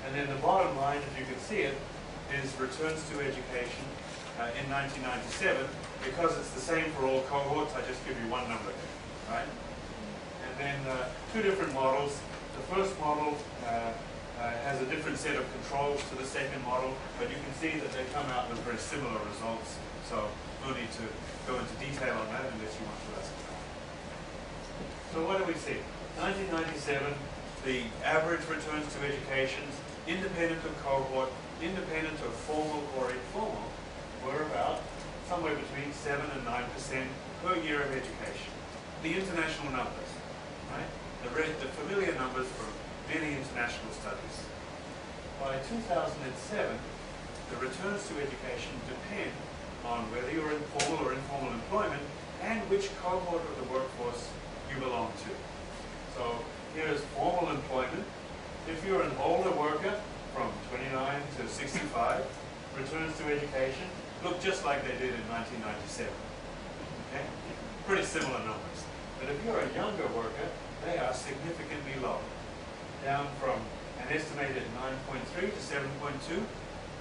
And then the bottom line, if you can see it, is returns to education in 1997. Because it's the same for all cohorts, I just give you one number there, right? And then two different models. The first model has a different set of controls to the second model, but you can see that they come out with very similar results. So no need to go into detail on that unless you want to ask about it. So what do we see? 1997, the average returns to education, independent of cohort, independent of formal or informal, were about somewhere between 7 and 9% per year of education. The international numbers, right? The familiar numbers from many international studies. By 2007, the returns to education depend on whether you're in formal or informal employment and which cohort of the workforce you belong to. So here's formal employment. If you're an older worker from 29 to 65, returns to education look just like they did in 1997. Okay? Pretty similar numbers. But if you're a younger worker, they are significantly lower. Down from an estimated 9.3 to 7.2,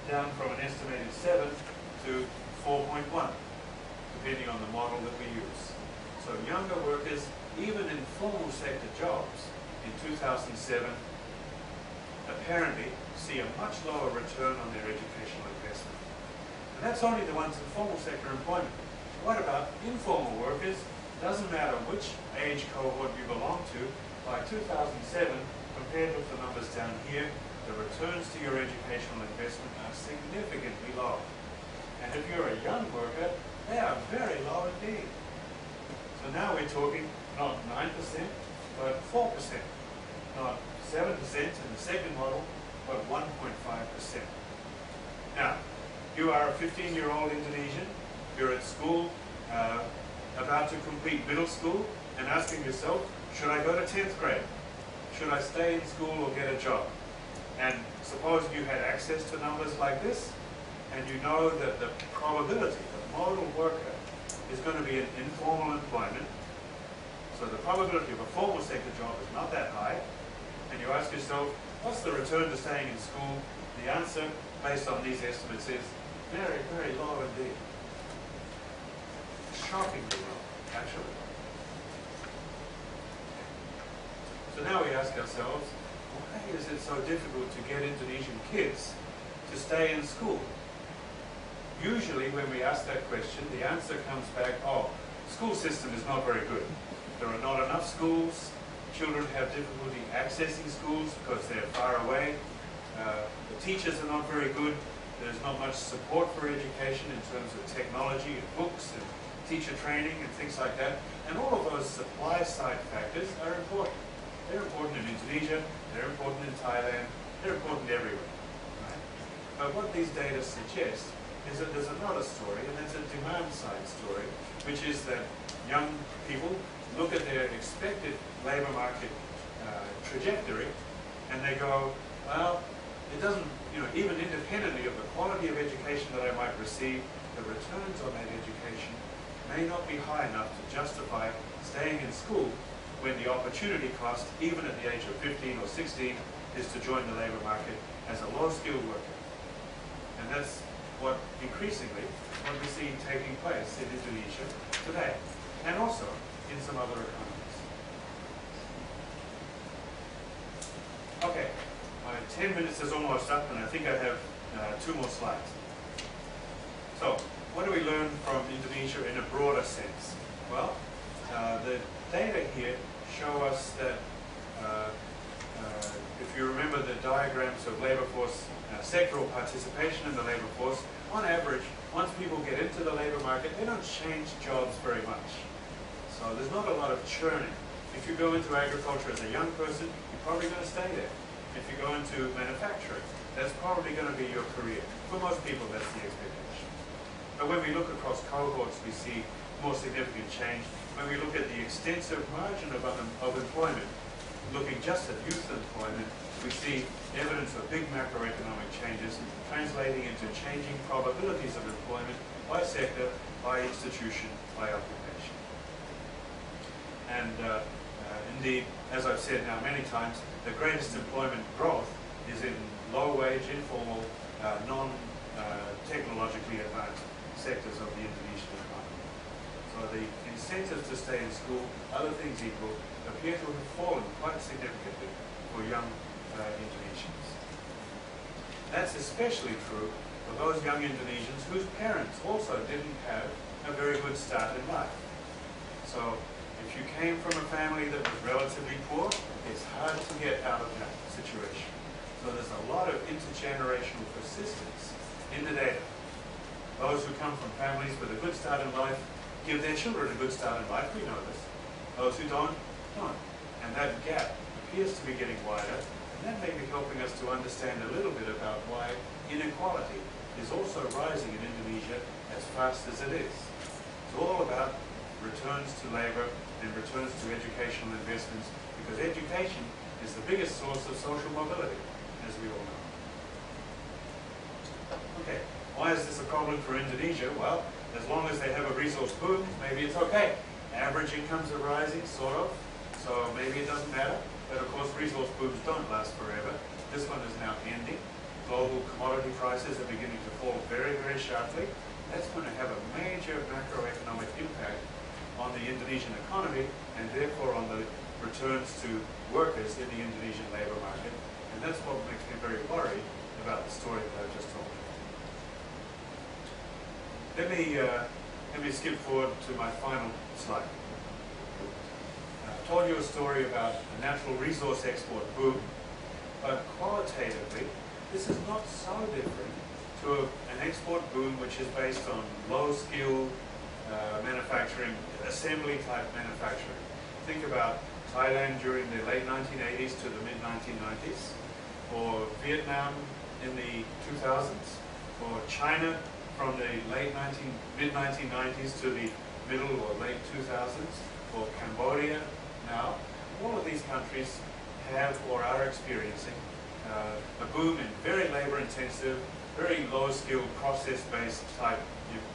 down from an estimated 7 to 4.1, depending on the model that we use. So younger workers, even in formal sector jobs in 2007, apparently see a much lower return on their educational investment. And that's only the ones in formal sector employment. What about informal workers? Doesn't matter which age cohort you belong to, by 2007, compared with the numbers down here, the returns to your educational investment are significantly lower. And if you're a young worker, they are very low indeed. So now we're talking not 9%, but 4%. Not 7% in the second model, but 1.5%. Now, you are a 15-year-old Indonesian, you're at school, about to complete middle school, and asking yourself, should I go to 10th grade? Should I stay in school or get a job? And suppose you had access to numbers like this, and you know that the probability, the model worker, is going to be in informal employment. So the probability of a formal sector job is not that high. And you ask yourself, what's the return to staying in school? The answer, based on these estimates, is very, very low indeed. Shockingly low, actually. So now we ask ourselves, why is it so difficult to get Indonesian kids to stay in school? Usually when we ask that question, the answer comes back, oh, school system is not very good. There are not enough schools. Children have difficulty accessing schools because they're far away. The teachers are not very good. There's not much support for education in terms of technology and books and teacher training and things like that. And all of those supply side factors are important. They're important in Indonesia, they're important in Thailand, they're important everywhere. Right? But what these data suggest is that there's another story, and that's a demand side story, which is that young people look at their expected labor market trajectory and they go, well, it doesn't, even independently of the quality of education that I might receive, the returns on that education may not be high enough to justify staying in school when the opportunity cost, even at the age of 15 or 16, is to join the labor market as a low-skilled worker. And that's what increasingly what we see taking place in Indonesia today, and also in some other economies. Okay, my 10 minutes is almost up, and I think I have 2 more slides. So, what do we learn from Indonesia in a broader sense? Well, the data here show us that if you remember the diagrams of labor force, sectoral participation in the labor force, on average, once people get into the labor market, they don't change jobs very much. So there's not a lot of churning. If you go into agriculture as a young person, you're probably going to stay there. If you go into manufacturing, that's probably going to be your career. For most people, that's the expectation. But when we look across cohorts, we see more significant change. When we look at the extensive margin of employment, looking just at youth employment, we see evidence of big macroeconomic changes translating into changing probabilities of employment by sector, by institution, by occupation. And indeed, as I've said now many times, the greatest employment growth is in low-wage, informal, non-technologically advanced sectors of the Indonesian economy. So the incentives to stay in school, other things equal, appear to have fallen quite significantly for young Indonesians. That's especially true for those young Indonesians whose parents also didn't have a very good start in life. So if you came from a family that was relatively poor, it's hard to get out of that situation. So there's a lot of intergenerational persistence in the data. Those who come from families with a good start in life give their children a good start in life, we know this. Those who don't. And that gap appears to be getting wider, and that may be helping us to understand a little bit about why inequality is also rising in Indonesia as fast as it is. It's all about returns to labor and returns to educational investments, because education is the biggest source of social mobility, as we all know. Okay, why is this a problem for Indonesia? Well, as long as they have a resource boom, maybe it's okay. Average incomes are rising, sort of, so maybe it doesn't matter. But of course, resource booms don't last forever. This one is now ending. Global commodity prices are beginning to fall very, very sharply. That's going to have a major macroeconomic impact on the Indonesian economy, and therefore on the returns to workers in the Indonesian labor market. And that's what makes me very worried about the story that I've just told you. Let me skip forward to my final slide. I told you a story about a natural resource export boom, but qualitatively, this is not so different to an export boom which is based on low-skilled manufacturing, assembly-type manufacturing. Think about Thailand during the late 1980s to the mid-1990s, or Vietnam in the 2000s, or China from the mid-1990s to the middle or late 2000s, or Cambodia now. All of these countries have or are experiencing a boom in very labor-intensive, very low-skilled, process-based type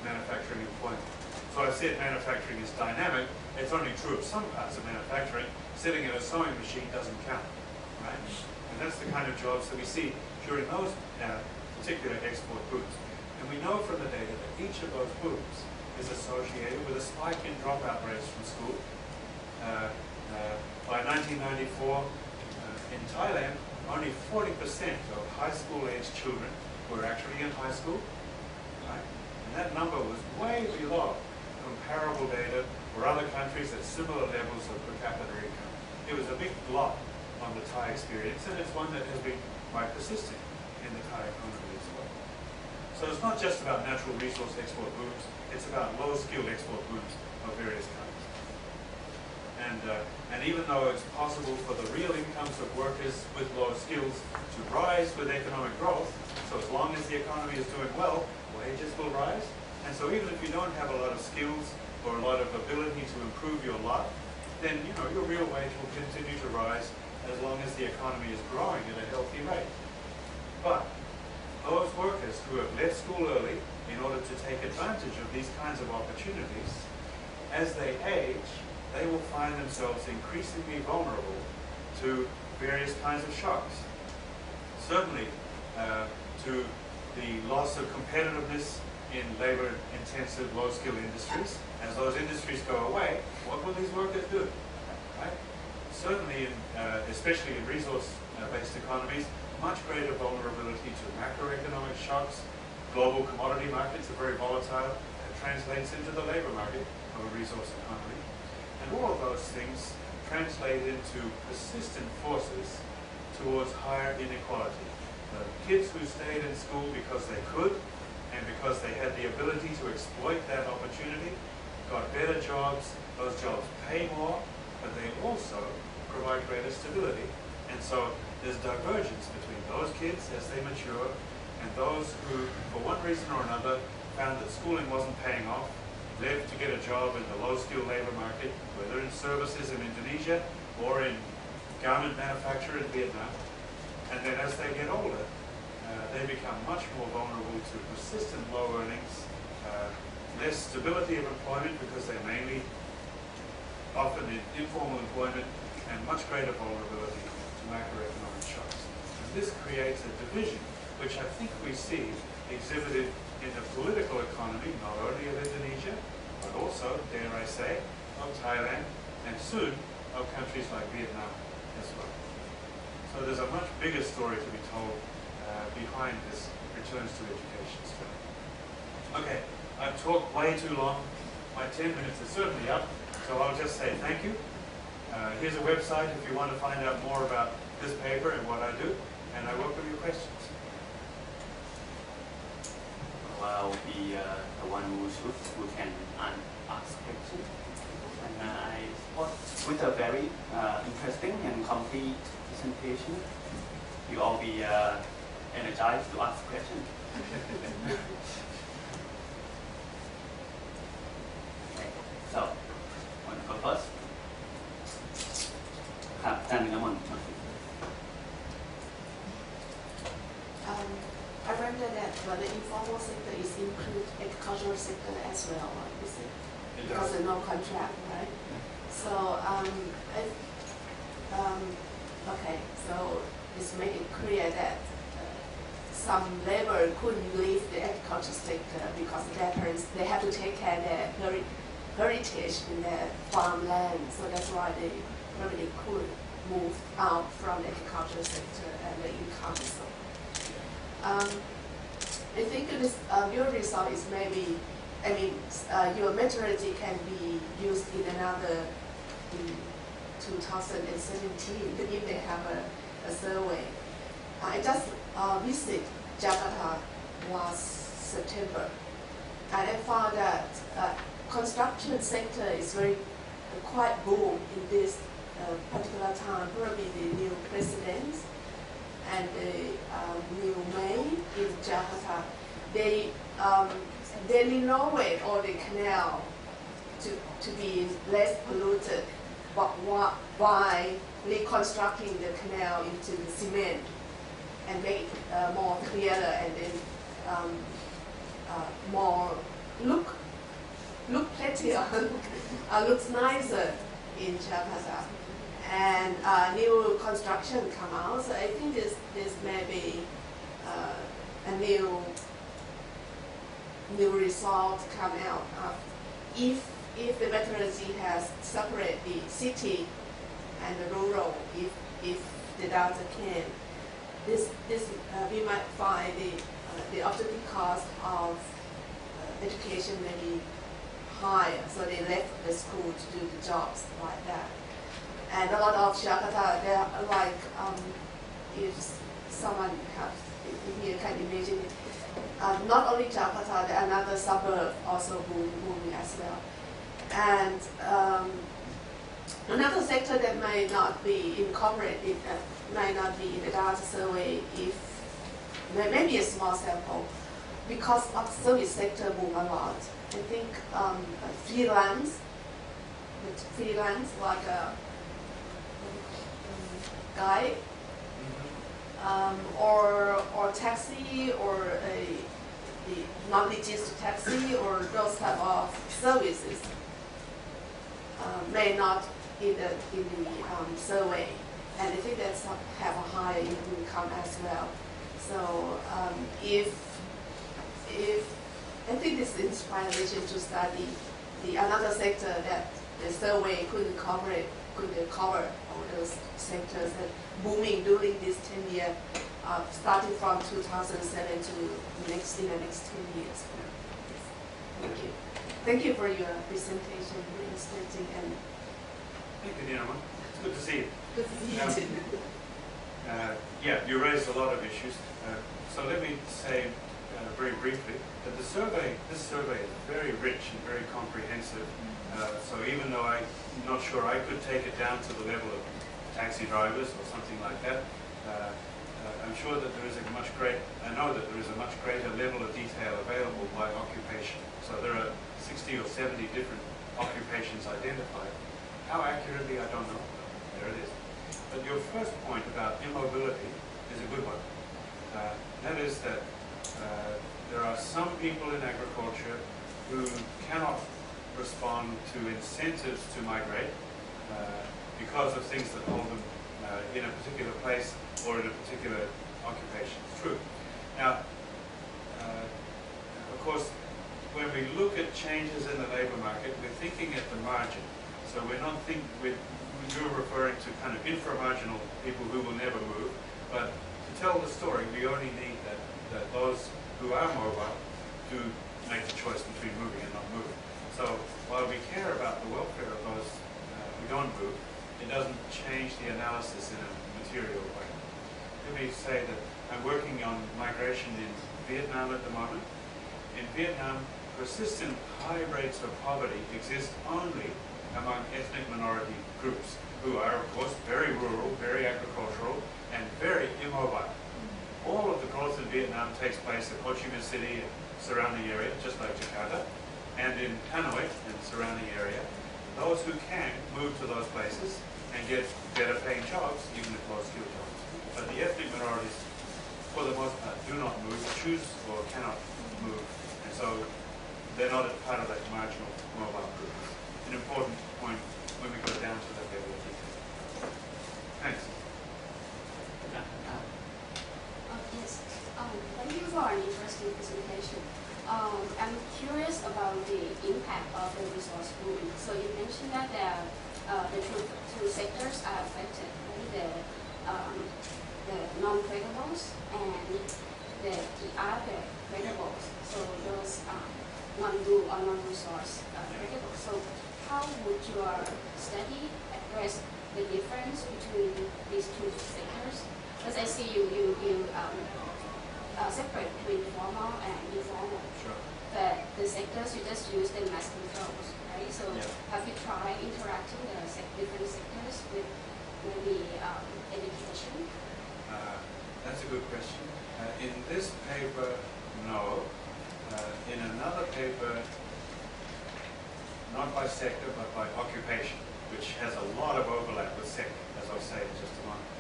manufacturing employment. So I said manufacturing is dynamic. It's only true of some parts of manufacturing. Sitting in a sewing machine doesn't count, right? And that's the kind of jobs that we see during those particular export booms. And we know from the data that each of those booms is associated with a spike in dropout rates from school. By 1994, in Thailand, only 40% of high school-aged children were actually in high school, right? And that number was way below comparable data for other countries at similar levels of per capita income. It was a big blot on the Thai experience, and it's one that has been quite persistent in the Thai economy as well. So it's not just about natural resource export booms, it's about low-skilled export booms of various kinds. And even though it's possible for the real incomes of workers with low skills to rise with economic growth, so as long as the economy is doing well, wages will rise. And so even if you don't have a lot of skills or a lot of ability to improve your lot, then your real wage will continue to rise as long as the economy is growing at a healthy rate. But those workers who have left school early in order to take advantage of these kinds of opportunities, as they age, they will find themselves increasingly vulnerable to various kinds of shocks. Certainly to the loss of competitiveness in labor-intensive, low-skilled industries. As those industries go away, what will these workers do? Right? Certainly, especially in resource-based economies, much greater vulnerability to macroeconomic shocks. Global commodity markets are very volatile. That translates into the labor market of a resource economy. And all of those things translate into persistent forces towards higher inequality. The kids who stayed in school because they could and because they had the ability to exploit that opportunity got better jobs. Those jobs pay more, but they also provide greater stability. And so there's divergence between those kids as they mature and those who, for one reason or another, found that schooling wasn't paying off, left to get a job in the low-skilled labor market, whether in services in Indonesia or in garment manufacture in Vietnam. And then as they get older, they become much more vulnerable to persistent low earnings, less stability of employment because they're mainly often in informal employment, and much greater vulnerability to macroeconomic shocks. And this creates a division, which I think we see exhibited in the political economy, not only of Indonesia, but also, dare I say, of Thailand, and soon of countries like Vietnam as well. So there's a much bigger story to be told behind this returns to education story. Okay, I've talked way too long. My 10 minutes is certainly up, so I'll just say thank you. Here's a website if you want to find out more about this paper and what I do, and I welcome your questions. Well, I'll be the one who can ask questions. And I thought with a very interesting and complete presentation, you all be energized to ask questions. Okay, so, want to go first? I wonder that the informal sector is include agricultural sector as well, is it? Because there's no contract, right? So, okay, so it's make it clear that some labor couldn't leave the agricultural sector because their parents, they have to take care of their heritage in their farmland, so that's why they probably could move out from the agricultural sector and the income. So, I think this, your result is maybe, I mean, your methodology can be used in another, in 2017, if they have a survey. I just visited Jakarta last September, and I found that construction sector is very quite boom in this particular time. Probably the new president and the new mayor in Jakarta, they renovate all the canal to be less polluted, but by reconstructing the canal into the cement and make it more clearer and then more look prettier, looks nicer in Jakarta. And new construction come out, so I think this may be a new result come out if the methodology has separate the city and the rural. If the data can, this we might find the objective cost of education may be higher, so they left the school to do the jobs like that. And a lot of Jakarta, they're like, if someone here can imagine it, not only Jakarta, there are another suburb also booming as well. And another sector that may not be incorporated, may not be in the data survey, if maybe a small sample, because of service sector boom a lot. I think freelance like a guide, or taxi, or the non-logistic taxi, or those type of services may not in the survey, and I think that's have a high income as well. So if I think this inspiration to study another sector that the survey couldn't cover all those sectors that booming during this 10 year, starting from 2007 to the next 10 years. Thank you. Thank you for your presentation, very interesting. And thank you, Nina. It's good to see you. Good to see you too. Yeah, you raised a lot of issues. So let me say very briefly that this survey is very rich and very comprehensive. So even though I'm not sure I could take it down to the level of taxi drivers or something like that, I'm sure that there is I know that there is a much greater level of detail available by occupation. So there are 60 or 70 different occupations identified. How accurately, I don't know. There it is. But your first point about immobility is a good one. That is that there are some people in agriculture who cannot respond to incentives to migrate because of things that hold them in a particular place or in a particular occupation. It's true. Now, of course, when we look at changes in the labour market, we're thinking at the margin. So we're not thinking, you're referring to kind of inframarginal people who will never move, but to tell the story, we only need that those who are mobile do make the choice between moving and not moving. So while we care about the welfare of those who don't move, it doesn't change the analysis in a material way. Let me say that I'm working on migration in Vietnam at the moment. In Vietnam, persistent high rates of poverty exist only among ethnic minority groups who are, of course, very rural, very agricultural, and very immobile. All of the growth in Vietnam takes place in Ho Chi Minh City and surrounding area, just like Jakarta, and in Hanoi and surrounding area. Those who can move to those places and get better paying jobs, even if low skilled jobs. But the ethnic minorities, for the most part, do not move, choose or cannot move, and so they're not a part of that marginal mobile group. An important point when we go down to that level of detail. Thanks. Yes. Thank you for an interesting presentation. I'm curious about the impact of the resource booming. So you mentioned that the two sectors are affected, right? The non-tradables and the other tradables. So those non-do or non-resource tradables. So how would your study address the difference between these two sectors? Because I see you separate between formal and informal. Sure. But the sectors, you just use them as controls, right? So have you tried interacting the different sectors with maybe education? That's a good question. In this paper, no. In another paper, not by sector, but by occupation, which has a lot of overlap with sector, as I'll say in just a moment.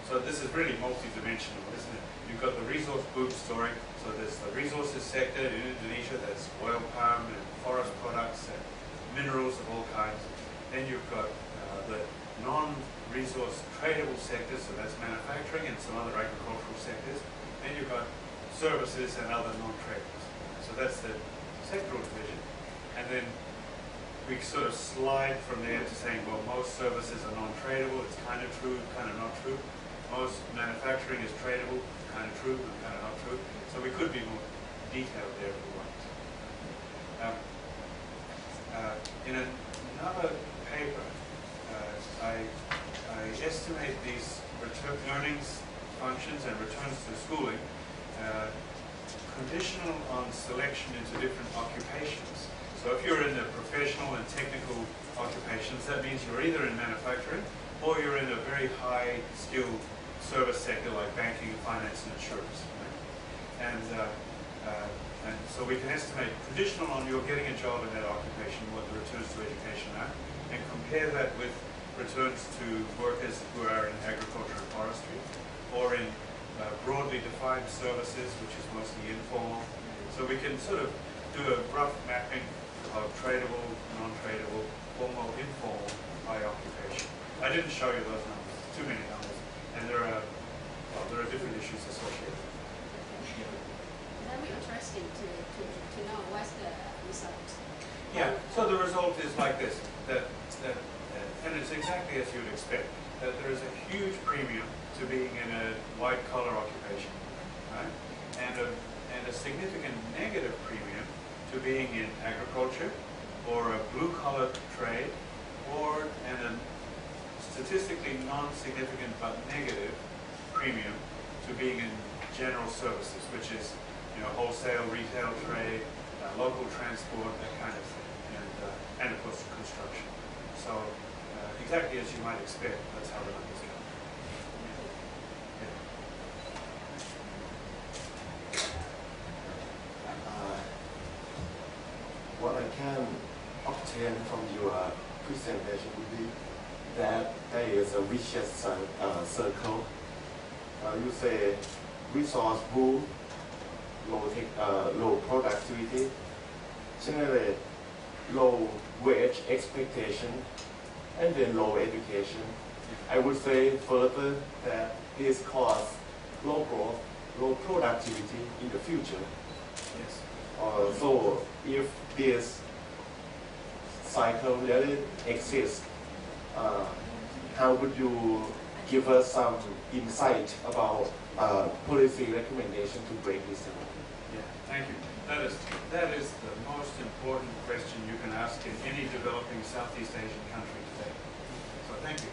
So this is really multi-dimensional, isn't it? You've got the resource boom story. So there's the resources sector in Indonesia, that's oil palm and forest products and minerals of all kinds. Then you've got the non-resource tradable sectors, so that's manufacturing and some other agricultural sectors. Then you've got services and other non-tradables. So that's the sectoral division. And then we sort of slide from there to saying, well, most services are non-tradable. It's kind of true, kind of not true. Most manufacturing is tradable, kind of true, and kind of not true. So we could be more detailed there if we want. In another paper, I estimate these earnings functions and returns to schooling conditional on selection into different occupations. So if you're in the professional and technical occupations, that means you're either in manufacturing or you're in a very high skilled service sector like banking, finance, and insurance. Right? And so we can estimate, conditional on you're getting a job in that occupation, what the returns to education are, and compare that with returns to workers who are in agriculture and forestry, or in broadly defined services, which is mostly informal. So we can sort of do a rough mapping of tradable, non-tradable, formal, informal by occupation. I didn't show you those numbers, too many numbers, and there are different issues associated. That'd be interesting to know what's the result. Yeah, so the result is like this, and it's exactly as you'd expect, that there is a huge premium to being in a white-collar occupation, right? And a significant negative premium to being in agriculture or a blue-collar trade, and a statistically non-significant but negative premium to being in general services, which is wholesale, retail trade, local transport, that kind of thing, and of course construction. So exactly as you might expect, that's how the numbers go. What I can obtain from your presentation would be that there is a vicious circle. You say resource boom, low productivity, generate low wage expectation, and then low education, I would say further that this cause low growth, low productivity in the future. Yes. So if this cycle really exists, how would you give us some insight about policy recommendation to break this down? Yeah, thank you. That is the most important question you can ask in any developing Southeast Asian country today. So thank you.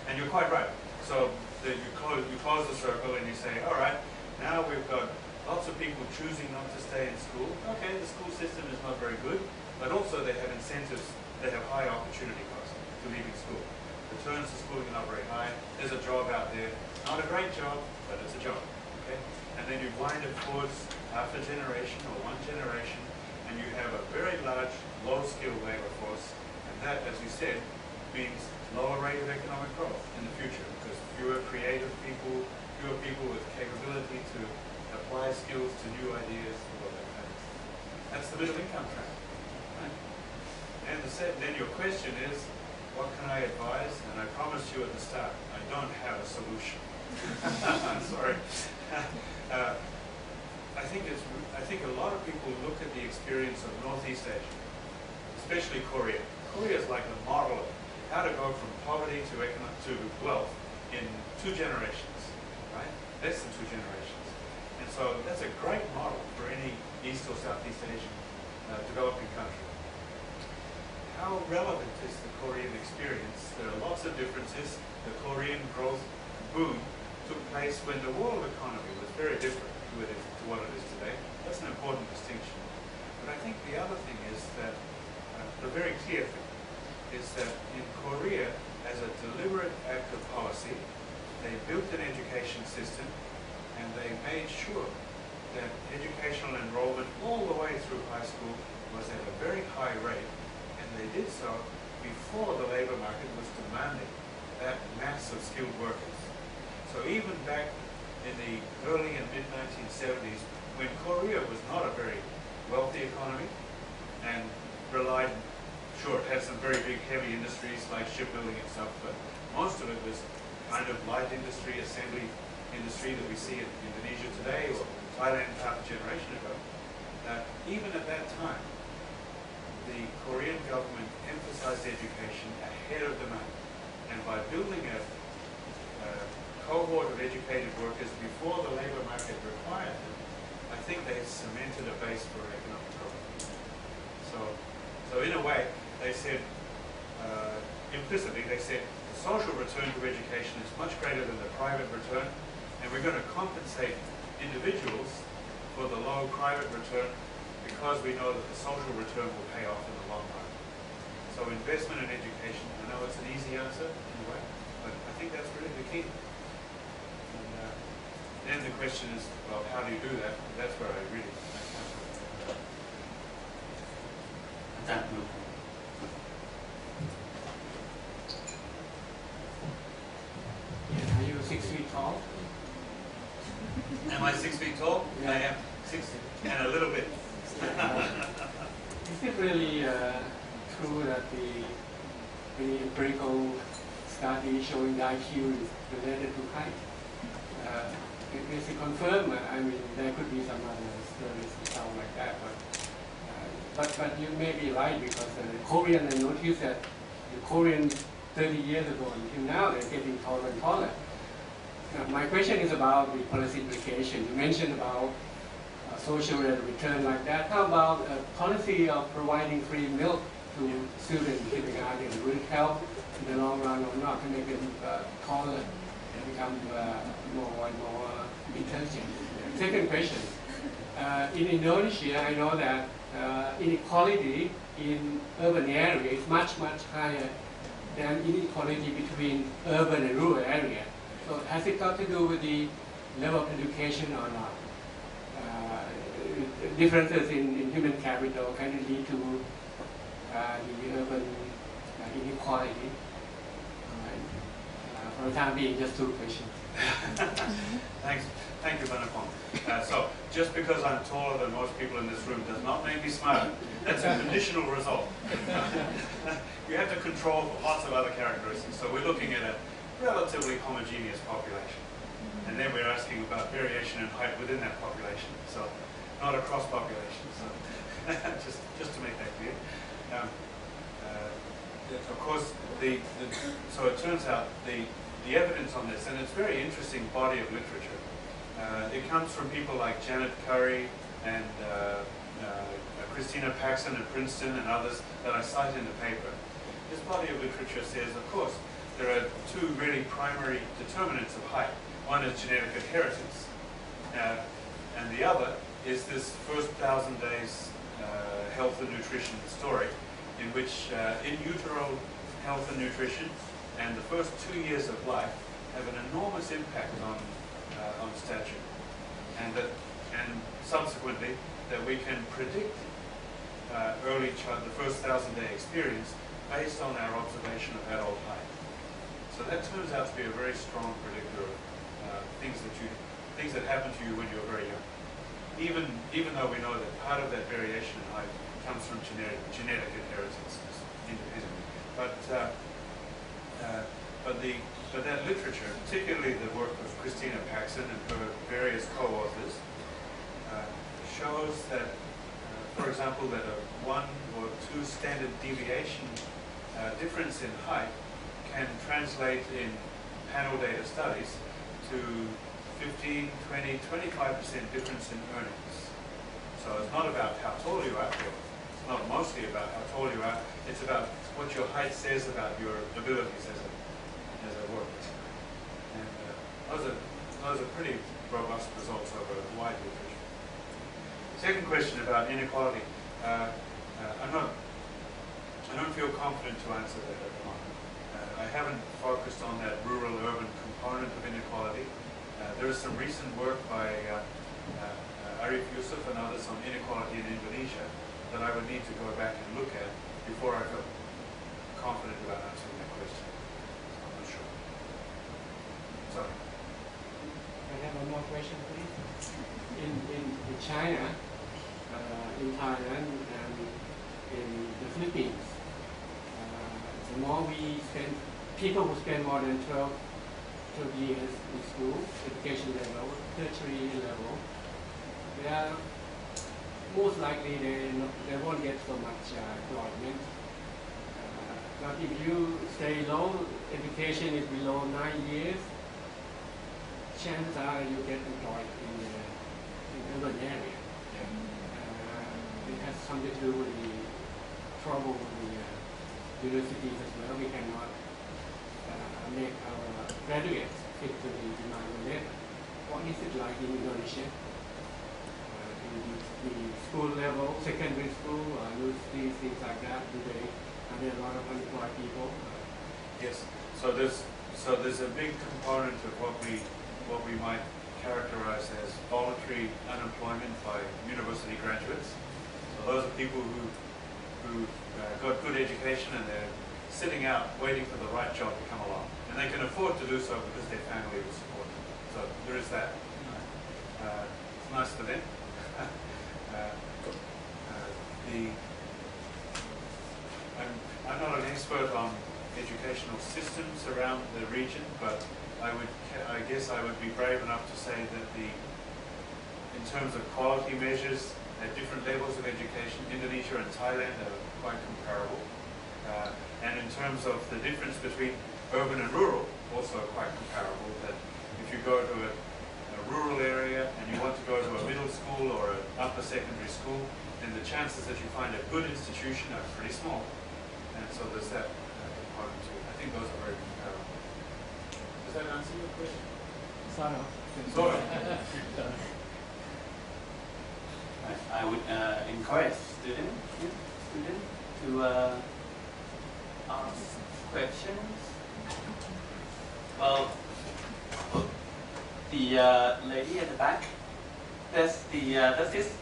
And you're quite right. So you close the circle and you say, all right, now we've got lots of people choosing not to stay in school. Okay, the school system is not very good, but also they have incentives. They have high opportunity costs to leaving school. Returns to schooling are not very high. There's a job out there. Not a great job, but it's a job. Okay? And then you wind it towards half a generation or one generation, and you have a very large, low-skilled labor force. And that, as you said, means lower rate of economic growth in the future, because fewer creative people, fewer people with capability to apply skills to new ideas, all of that kind of stuff. That's the middle income trap. Right? And then your question is, what can I advise? And I promised you at the start, I don't have a solution. Sorry. I think a lot of people look at the experience of Northeast Asia, especially Korea. Korea is like the model of how to go from poverty to wealth in 2 generations, right? Less than 2 generations. And so that's a great model for any East or Southeast Asian developing country. How relevant is the Korean experience? There are lots of differences. The Korean growth boom took place when the world economy was very different to what it is today. That's an important distinction. But I think the other thing is that the very clear thing is that in Korea, as a deliberate act of policy, they built an education system and they made sure that educational enrollment all the way through high school was at a very high rate, and they did so before the labor market was demanding that mass of skilled workers. So even back in the early and mid-1970s, when Korea was not a very wealthy economy and relied, sure, it had some very big heavy industries like shipbuilding and stuff, but most of it was kind of light industry, assembly industry that we see in Indonesia today or Thailand half a generation ago. Even at that time, the Korean government emphasized education ahead of demand. And by building a cohort of educated workers before the labor market required them, I think they cemented a base for economic growth. So in a way, they said, implicitly, they said, the social return to education is much greater than the private return, and we're going to compensate individuals for the low private return because we know that the social return will pay off in the long run. So investment in education, I know it's an easy answer in a way, but I think that's really the key. And then the question is, well, how do you do that? That's where I really Are you 6 feet tall? Am I 6 feet tall? Yeah. I am 60 and a little bit. Is it really true that the empirical study showing the IQ is related to height? Is it confirmed? I mean, there could be some other studies that sound like that, but you may be right because the Korean, I noticed that the Korean 30 years ago until now, they're getting taller and taller. My question is about the policy implication. You mentioned about social return like that. How about a policy of providing free milk to students in kindergarten? Will it help in the long run or not to make them taller and become more and more intelligent? Second question. In Indonesia, I know that inequality in urban areas is much, much higher than inequality between urban and rural areas. So has it got to do with the level of education or not? Differences in human capital can lead to the urban inequality. For the time being, just 2 questions. Thank you, Banapong. So just because I'm taller than most people in this room does not make me smarter. That's a conditional result. You have to control for lots of other characteristics. So we're looking at a relatively homogeneous population. And then we're asking about variation in height within that population. So not across populations. So just to make that clear. Of course, so it turns out the evidence on this, and it's a very interesting body of literature. It comes from people like Janet Curry and Christina Paxson at Princeton and others that I cite in the paper. This body of literature says, of course, there are two really primary determinants of height. One is genetic inheritance, and the other is this first 1,000 days health and nutrition story, in which in utero health and nutrition and the first 2 years of life have an enormous impact on stature, and subsequently that we can predict the first 1,000-day experience based on our observation of adult height. So that turns out to be a very strong predictor of things that happen to you when you're very young. Even though we know that part of that variation in height comes from genetic inheritance independently, but that literature, particularly the work of Christina Paxson and her various co-authors, shows that, for example, that a 1 or 2 standard deviation difference in height can translate in panel data studies to 15, 20, 25% difference in earnings. So it's not about how tall you are. It's not mostly about how tall you are. It's about what your height says about your abilities as a worker. And those are pretty robust results over a wide literature. Second question about inequality. I don't feel confident to answer that at the moment. I haven't focused on that rural-urban component of inequality. There is some recent work by Arif Yusuf and others on inequality in Indonesia that I would need to go back and look at before I feel confident about answering that question. I'm not sure. Sorry. I have one more question, please. In China, in Thailand, and in the Philippines, the more we spend, people who spend more than 12 years in school, education level, tertiary level, they are most likely they won't get so much employment. But if you stay low, education is below 9 years, chances are you get employed in urban area. It has something to do with the trouble with the universities as well. We cannot make our graduates fit to the demand of labor. What is it like in Indonesia? In the school level, secondary school, universities, things like that, are there a lot of unemployed people? Yes. So there's a big component of what we might characterize as voluntary unemployment by university graduates. So those are people who got good education and they're sitting out waiting for the right job to come along. And they can afford to do so because their family will support them. So there is that. It's nice for them. I'm not an expert on educational systems around the region, but I guess I would be brave enough to say that in terms of quality measures at different levels of education, Indonesia and Thailand are quite comparable. And in terms of the difference between urban and rural, also quite comparable. That if you go to a rural area and you want to go to a middle school or an upper secondary school, then the chances that you find a good institution are pretty small. And so there's that component too. I think those are very comparable. Does that answer your question? Sort of. Sort of. I would encourage students to ask questions. Well, the lady at the back, does this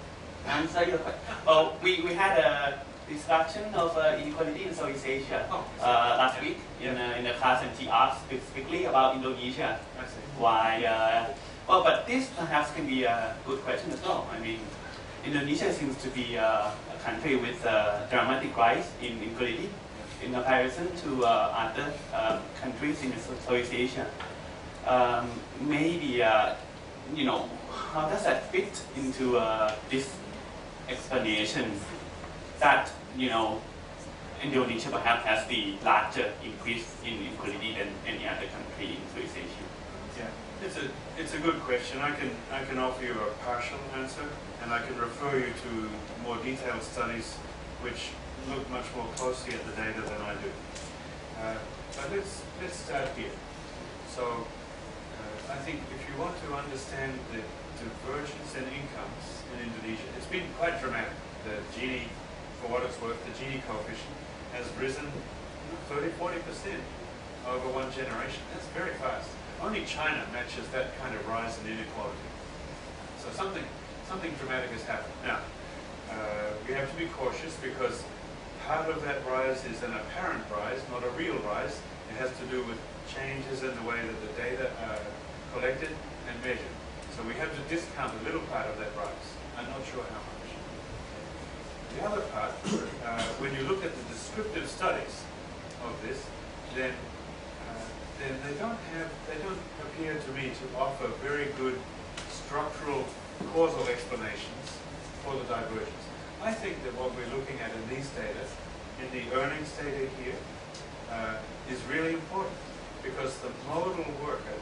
answer your question? Oh, we had a discussion of inequality in Southeast Asia last week in the class, and she asked specifically about Indonesia. I see. Why? Well, but this perhaps can be a good question as well. I mean, Indonesia seems to be a country with a dramatic rise in inequality in comparison to other countries in Southeast Asia. Maybe, you know, how does that fit into this explanation that, you know, Indonesia perhaps has the larger increase in inequality than any other country in Southeast Asia? Yeah, it's a good question. I can offer you a partial answer, and I can refer you to more detailed studies which look much more closely at the data than I do. But let's start here. So I think if you want to understand the divergence in incomes in Indonesia, it's been quite dramatic. The Gini, for what it's worth, the Gini coefficient has risen 30–40% over one generation. That's very fast. Only China matches that kind of rise in inequality. So something dramatic has happened. Now, we have to be cautious because part of that rise is an apparent rise, not a real rise. It has to do with changes in the way that the data are collected and measured. So we have to discount a little part of that rise. I'm not sure how much. The other part, when you look at the descriptive studies of this, then they don't appear to me to offer very good structural causal explanations for the divergence. I think that what we're looking at in these data, in the earnings data here, is really important because the modal worker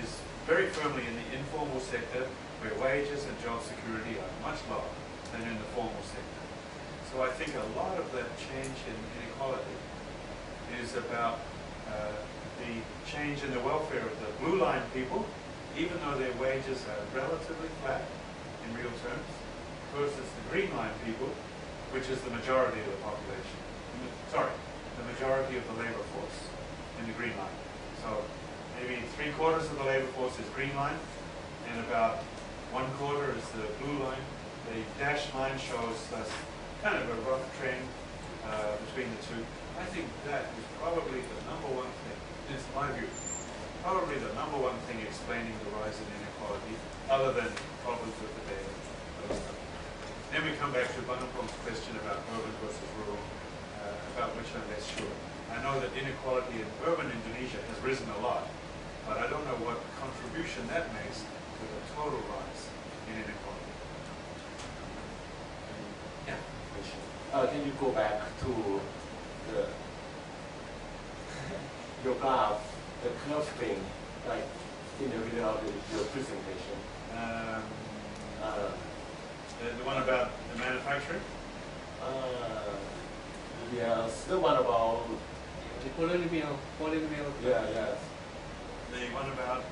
is very firmly in the informal sector where wages and job security are much lower than in the formal sector. So I think a lot of that change in inequality is about the change in the welfare of the blue line people, even though their wages are relatively flat in real terms, versus the green line people, which is the majority of the population. Sorry, the majority of the labor force in the green line. So maybe 3/4 of the labor force is green line, and about 1/4 is the blue line. The dashed line shows us kind of a rough trend between the two. I think that is probably the number one thing, it's my view, probably the number one thing explaining the rise in inequality, other than problems with the data. Then we come back to Banapong's question about urban versus rural, about which I'm less sure. I know that inequality in urban Indonesia has risen a lot, but I don't know what contribution that makes to the total rise in inequality. Yeah. Can you go back to your graph, the curve thing, like in the middle of your presentation? The one about the manufacturing? Yes, the one about... The polynomial. Yeah, yes. The one about?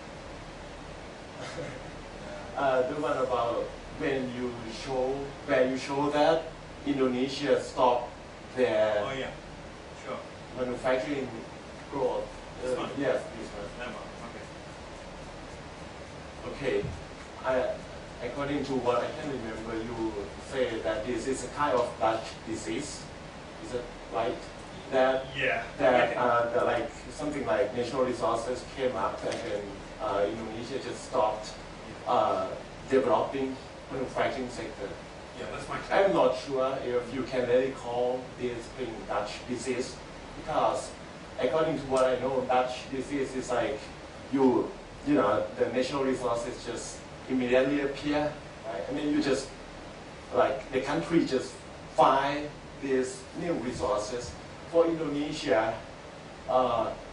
The one about when you show that Indonesia stopped their Oh yeah, sure. manufacturing growth. This one? Yes, this one. That one, okay. Okay. According to what I can remember, you say that this is a kind of Dutch disease. Is it right? That like something like natural resources came up and then Indonesia just stopped developing manufacturing sector. Yeah, that's my I'm not sure if you can really call this thing Dutch disease because according to what I know, Dutch disease is like you know, the natural resources just immediately appear, right? And then you just, like, the country just find these new resources. For Indonesia,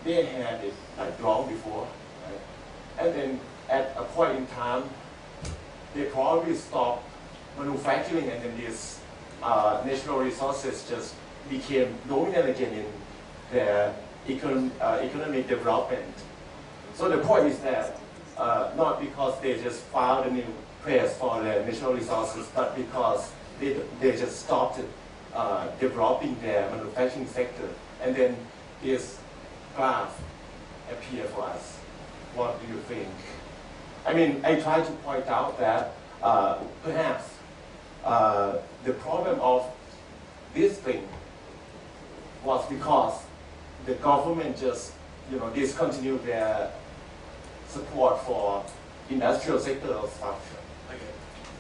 they had it like long before, right? And then at a point in time, they probably stopped manufacturing, and then these natural resources just became dominant again in their economic development. So the point is that not because they just found a new place for the natural resources, but because they just stopped developing their manufacturing sector. And then this graph appeared for us. What do you think? I mean, I try to point out that perhaps the problem of this thing was because the government just, discontinued their support for industrial sector or structure? Okay.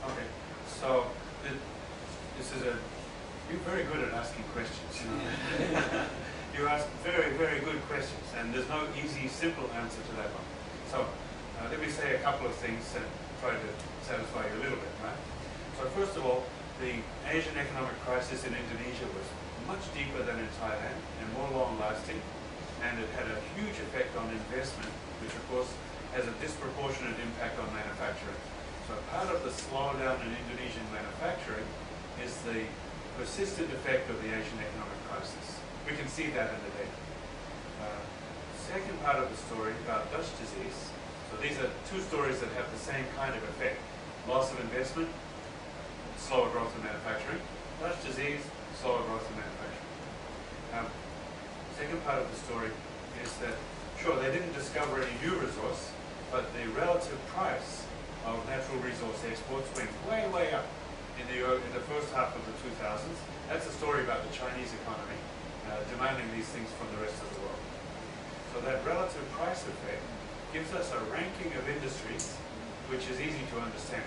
Okay. So this is you're very good at asking questions. You know? You ask very, very good questions, and there's no easy, simple answer to that one. So let me say a couple of things and try to satisfy you a little bit, right? So first of all, the Asian economic crisis in Indonesia was much deeper than in Thailand and more long-lasting, and it had a huge effect on investment, which of course has a disproportionate impact on manufacturing. So part of the slowdown in Indonesian manufacturing is the persistent effect of the Asian economic crisis. We can see that in the data. Second part of the story about Dutch disease. So these are two stories that have the same kind of effect. Loss of investment, slower growth in manufacturing. Dutch disease, slower growth in manufacturing. Second part of the story is that, sure, they didn't discover any new resource, but the relative price of natural resource exports went way, way up in the first half of the 2000s. That's a story about the Chinese economy demanding these things from the rest of the world. So that relative price effect gives us a ranking of industries which is easy to understand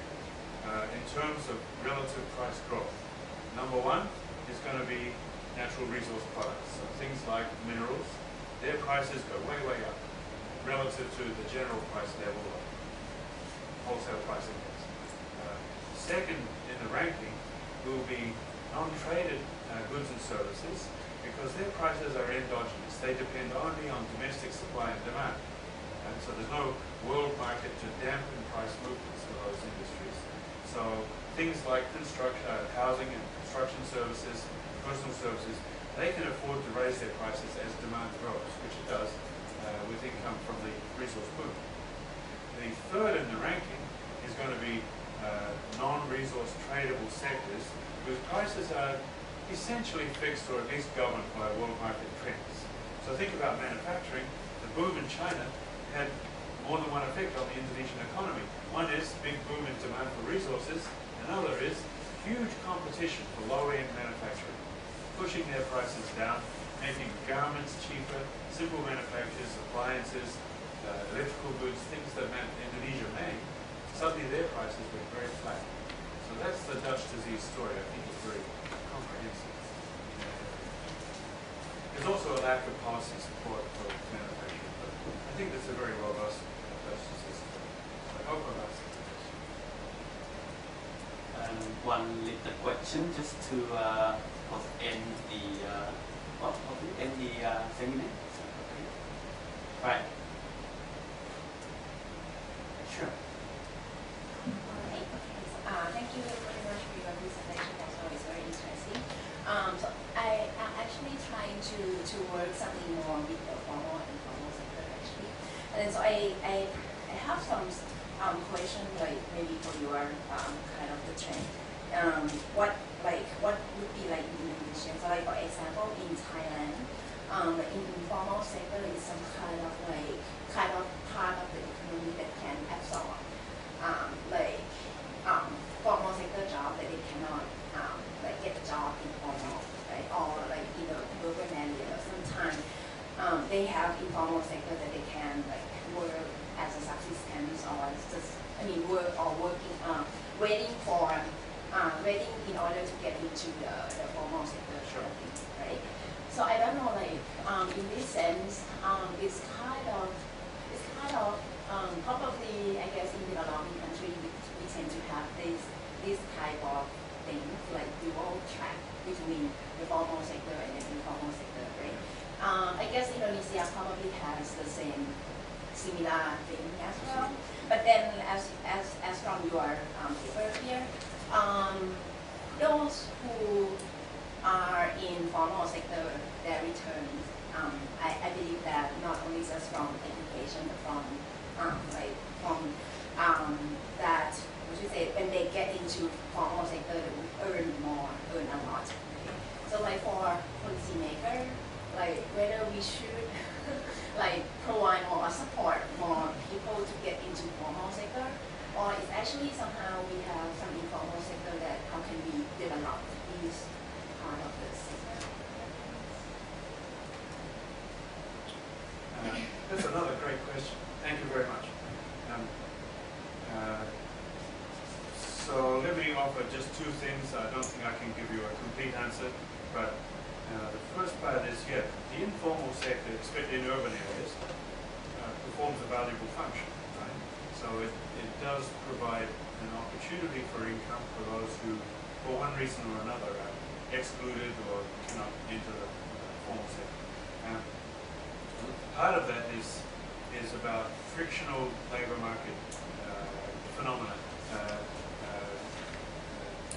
in terms of relative price growth. Number one is going to be natural resource products. So things like minerals, their prices go way, way up relative to the general price level of wholesale price index. Second in the ranking will be non-traded goods and services, because their prices are endogenous. They depend only on domestic supply and demand. And so there's no world market to dampen price movements for those industries. So things like housing and construction services, personal services, they can afford to raise their prices as demand grows, which it does with income from the resource boom. The third in the ranking is going to be non-resource tradable sectors whose prices are essentially fixed or at least governed by world market trends. So think about manufacturing. The boom in China had more than one effect on the Indonesian economy. One is big boom in demand for resources. Another is huge competition for low-end manufacturing, pushing their prices down, making garments cheaper, simple manufactures, appliances, electrical goods, things that Indonesia made. Suddenly their prices went very flat. So that's the Dutch disease story. I think it's very comprehensive. There's also a lack of policy support for manufacturing, but I think that's a very robust Dutch disease story. So I hope I've answered the question. One little question just to end the seminar. Okay. Right. Sure. Thank you very much for your presentation. That's always very interesting. So I am actually trying to work something more with the formal and informal sector actually. And then so I have some question like maybe for your kind of the trend. What would be like in Indonesia? So like for example in Thailand, the informal sector is some kind of part of the economy that can absorb formal sector job that they cannot get a job in formal, right? Or like in the urban area. Sometimes they have informal sector that they can work as a subsistence or just waiting in order to get into the formal sector, sure. Right? So I don't know, in this sense, it's kind of probably, I guess, in developing countries we tend to have this type of things like dual track between the formal sector and the informal sector, right? I guess Indonesia probably has the similar thing as well. But then, as from your paper here, those who are in formal sector, their returns, I believe that not only just from education, but from that, what you say, when they get into formal sector, they will earn a lot. Okay? So for policymaker, whether we should provide more or support more people to get into formal sector, or it's actually somehow we have some informal sector that how can we develop this part of the sector? That's another great question. Thank you very much. So let me offer just two things. I don't think I can give you a complete answer, but the first part is, yeah, the informal sector, especially in urban areas, performs a valuable function, right? So it does provide an opportunity for income for those who, for one reason or another, are excluded or cannot enter the formal sector. Part of that is about frictional labor market phenomena,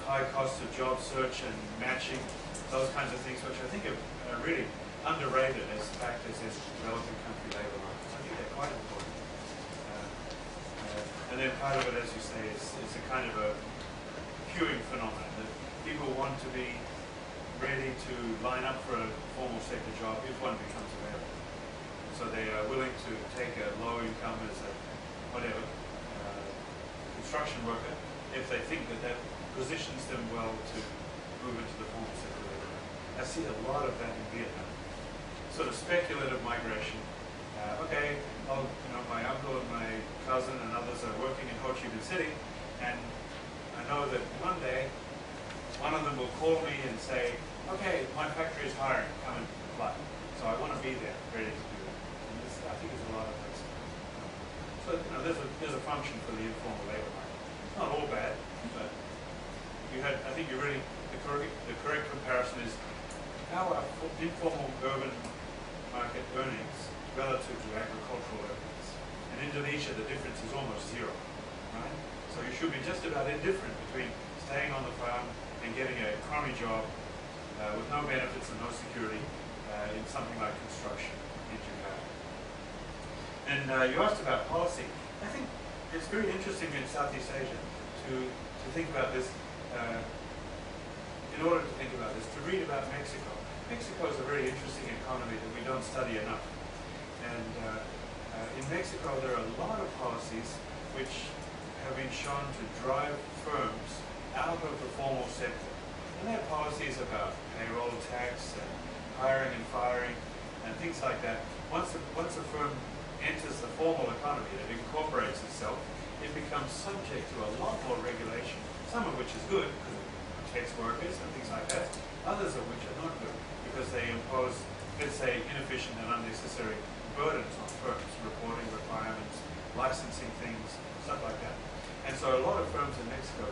high costs of job search and matching, those kinds of things, which I think are really underrated as factors as developing country labor markets. I think they're quite important. And then part of it, as you say, is a kind of a queuing phenomenon, that people want to be ready to line up for a formal sector job if one becomes available. So they are willing to take a low income as a whatever construction worker if they think that that positions them well to move into the formal sector labor market. I see a lot of that in Vietnam. Sort of speculative migration. Okay, well, my uncle and my cousin and others are working in Ho Chi Minh City, and I know that one day one of them will call me and say, okay, my factory is hiring, come and apply. So I want to be there, ready to do that. And this, I think, is a lot of this. So there's a function for the informal labor market. It's not all bad, but I think you really, the correct comparison is how are informal urban market earnings relative to agricultural earnings. In Indonesia, the difference is almost zero, right? So you should be just about indifferent between staying on the farm and getting a crummy job with no benefits and no security in something like construction in Jakarta. And you asked about policy. I think it's very interesting in Southeast Asia to think about this, in order to think about this, to read about Mexico. Mexico is a very interesting economy that we don't study enough. And in Mexico, there are a lot of policies which have been shown to drive firms out of the formal sector. And they have policies about payroll tax and hiring and firing and things like that. Once a firm enters the formal economy, that incorporates itself, it becomes subject to a lot more regulation, some of which is good because it protects workers and things like that, others of which are not good because they impose, let's say, inefficient and unnecessary burdens on firms, reporting requirements, licensing things, stuff like that. And so a lot of firms in Mexico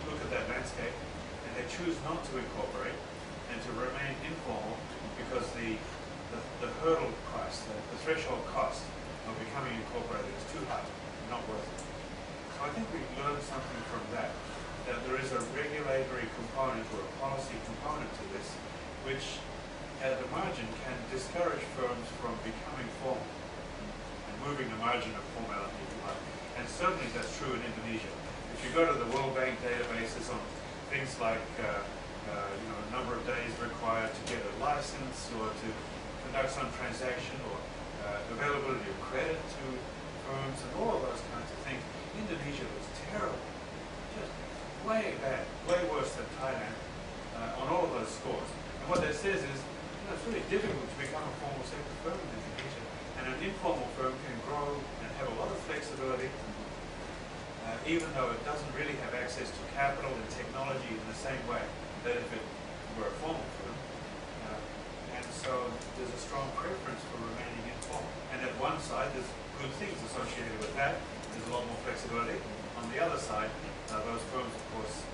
look at that landscape and they choose not to incorporate and to remain informal because the hurdle price, the threshold cost of becoming incorporated is too high, not worth it. So I think we learned something from that there is a regulatory component or a policy component to this, which at the margin can discourage firms from becoming formal and moving the margin of formality, if you like. And certainly that's true in Indonesia. If you go to the World Bank databases on things like number of days required to get a license or to conduct some transaction or availability of credit to firms and all of those kinds of things, Indonesia was terrible. Just way bad, way worse than Thailand on all of those scores. And what that says is, it's really difficult to become a formal sector firm in Indonesia. And an informal firm can grow and have a lot of flexibility, even though it doesn't really have access to capital and technology in the same way that if it were a formal firm. And so there's a strong preference for remaining informal. And at one side, there's good things associated with that. There's a lot more flexibility. On the other side, those firms, of course,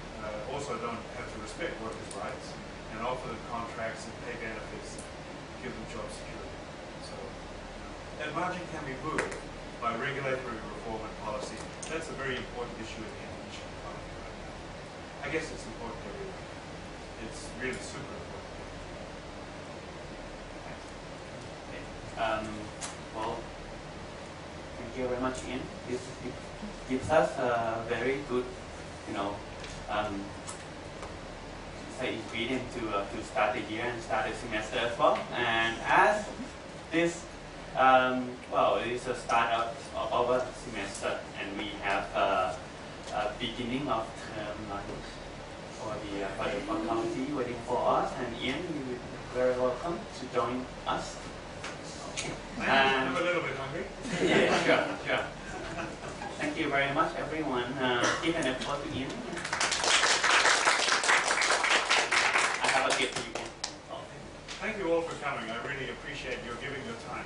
also don't have to respect workers' rights and offer them contracts and pay benefits, give them job security. So that margin can be moved by regulatory reform and policy. That's a very important issue in the Indonesian economy right now. I guess it's important everywhere. It's really super important. Well, thank you very much, Ian. This gives us a very good, ingredient to start the year and start the semester as well. And as this, it is a start of our semester, and we have a beginning of term lunch for the faculty waiting for us. And Ian, you are very welcome to join us. I'm a little bit hungry. Yeah, sure. Thank Thank you very much, everyone. Give an applause to Ian. I have a gift for you. Thank you all for coming. I really appreciate your giving your time.